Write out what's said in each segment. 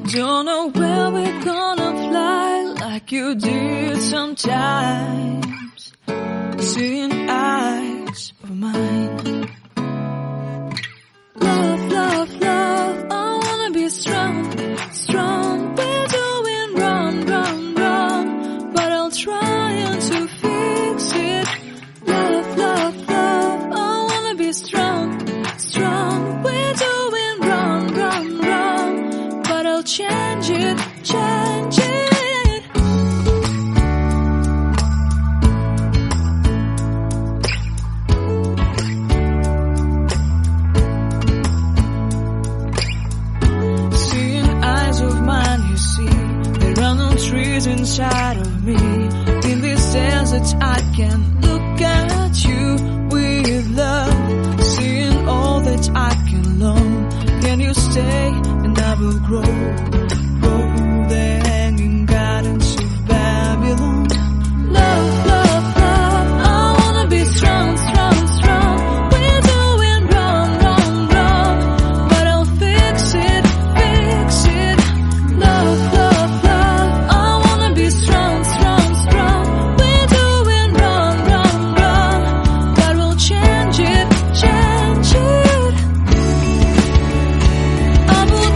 Don't know where we're gonna fly like you did sometimes. Seeing eyes of mine. Love, love, love, I wanna be strong, strong. We're doing wrong, wrong, wrong, but I'll try to fix it. Love, love, love, I wanna be strong, strong. We're doing wrong, wrong, wrong, but I'll change it, change it. Trees inside of me. In this desert I can look at you with love. Seeing all that I can learn. Can you stay and I will grow? Grow the hanging gardens of Babylon. Love, love, love, I wanna be strong, strong, strong. We're doing wrong, wrong, wrong, but I'll fix it, fix it. Love, love, strong, strong, strong. We're doing wrong, wrong, wrong, but we'll change it, change it. I will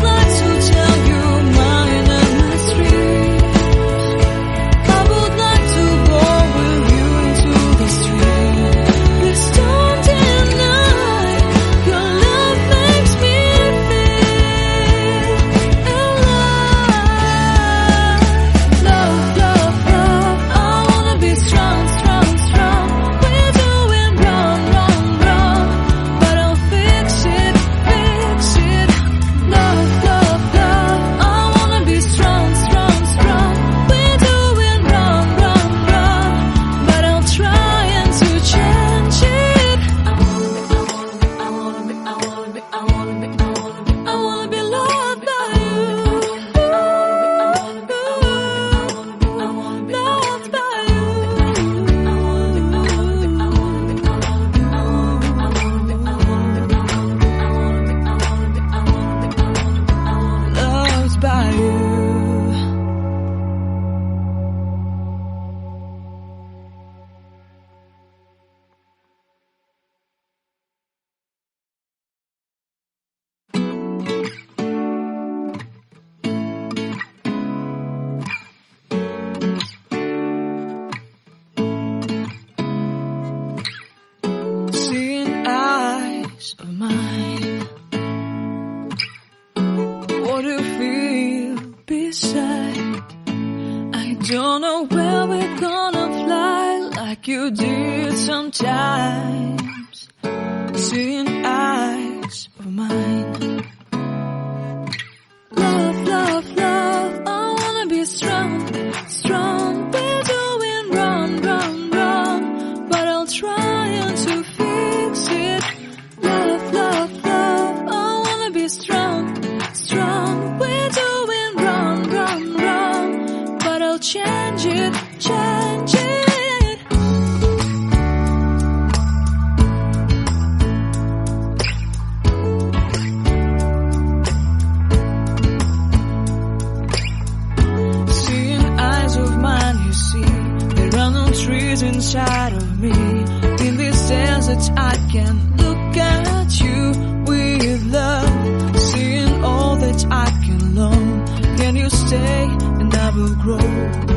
mine. What do you feel beside? I don't know where we're gonna fly like you did sometimes. Seeing eyes of mine. Love, love, love, I wanna be strong, strong. We're doing wrong, wrong, wrong, but I'll try to fix it. Love, love, love, I wanna be strong, strong. We're doing wrong, wrong, wrong, but I'll change it, change it. Trees inside of me. In this desert I can look at you with love, seeing all that I can learn. Can you stay and I will grow?